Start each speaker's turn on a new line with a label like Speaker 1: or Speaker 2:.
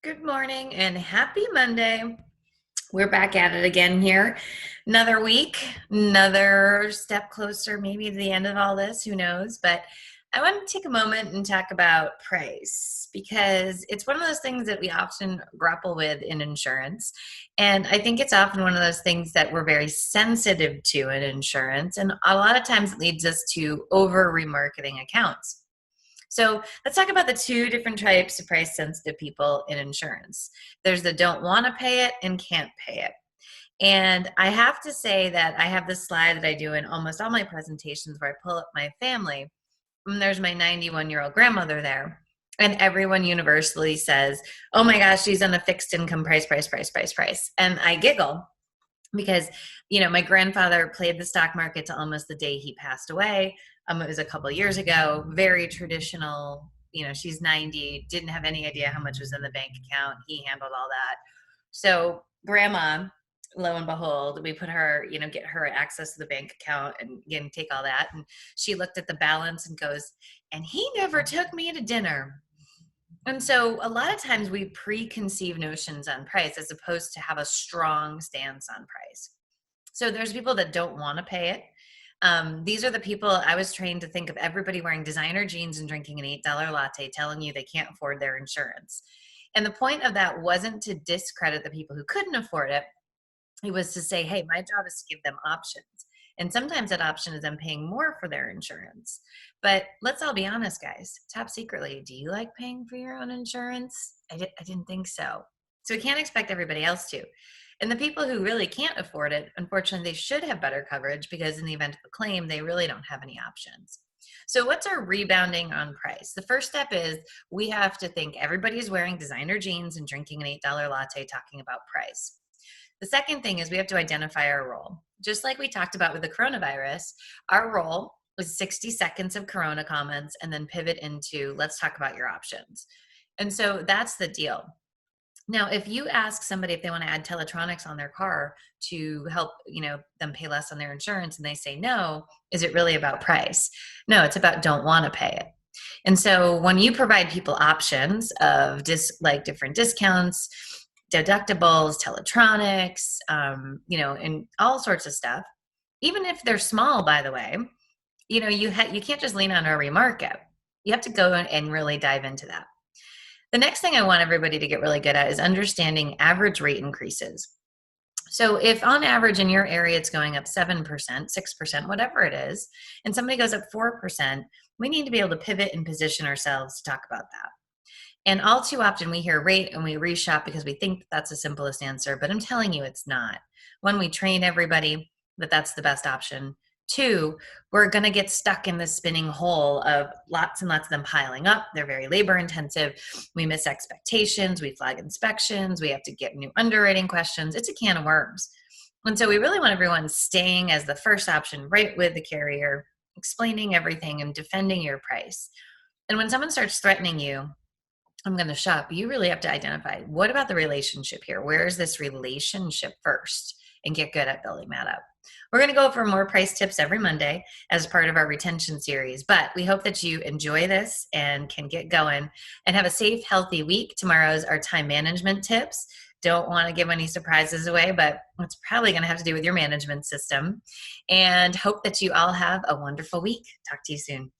Speaker 1: Good morning and happy Monday. We're back at it again here. Another week, another step closer, maybe to the end of all this, who knows? But I want to take a moment and talk about price because it's one of those things that we often grapple with in insurance. And I think it's often one of those things that we're very sensitive to in insurance. And a lot of times it leads us to over remarketing accounts. So let's talk about the two different types of price sensitive people in insurance. There's the don't want to pay it and can't pay it. And I have to say that I have this slide that I do in almost all my presentations where I pull up my family. And there's my 91-year-old grandmother there. And everyone universally says, oh my gosh, she's on a fixed income price. And I giggle because my grandfather played the stock market to almost the day he passed away. It was a couple years ago, very traditional. She's 90, didn't have any idea how much was in the bank account. He handled all that. So grandma, lo and behold, we put her, get her access to the bank account and again take all that, and she looked at the balance and goes, and he never took me to dinner. And so a lot of times we preconceive notions on price as opposed to have a strong stance on price. So there's people that don't want to pay it. These are the people I was trained to think of everybody wearing designer jeans and drinking an $8 latte telling you they can't afford their insurance. And the point of that wasn't to discredit the people who couldn't afford it. It was to say, hey, my job is to give them options. And sometimes that option is them paying more for their insurance. But let's all be honest, guys. Top secretly, do you like paying for your own insurance? I didn't think so. So we can't expect everybody else to. And the people who really can't afford it, unfortunately, they should have better coverage because in the event of a claim, they really don't have any options. So what's our rebounding on price? The first step is we have to think everybody's wearing designer jeans and drinking an $8 latte talking about price. The second thing is we have to identify our role. Just like we talked about with the coronavirus, our role was 60 seconds of corona comments and then pivot into let's talk about your options. And so that's the deal. Now, if you ask somebody if they want to add teletronics on their car to help, them pay less on their insurance and they say no, is it really about price? No, it's about don't want to pay it. And so when you provide people options of different discounts, deductibles, teletronics, and all sorts of stuff, even if they're small, by the way, you can't just lean on a remarket. You have to go and really dive into that. The next thing I want everybody to get really good at is understanding average rate increases. So if on average in your area it's going up 7%, 6%, whatever it is, and somebody goes up 4%, we need to be able to pivot and position ourselves to talk about that. And all too often we hear rate and we reshop because we think that's the simplest answer, but I'm telling you it's not. One, we train everybody that that's the best option. Two, we're going to get stuck in this spinning hole of lots and lots of them piling up. They're very labor intensive. We miss expectations. We flag inspections. We have to get new underwriting questions. It's a can of worms. And so we really want everyone staying as the first option right with the carrier, explaining everything and defending your price. And when someone starts threatening you, I'm going to shop, you really have to identify what about the relationship here? Where is this relationship first? And get good at building that up. We're going to go over more price tips every Monday as part of our retention series, but we hope that you enjoy this and can get going and have a safe, healthy week. Tomorrow's our time management tips. Don't want to give any surprises away, but it's probably going to have to do with your management system. And hope that you all have a wonderful week. Talk to you soon.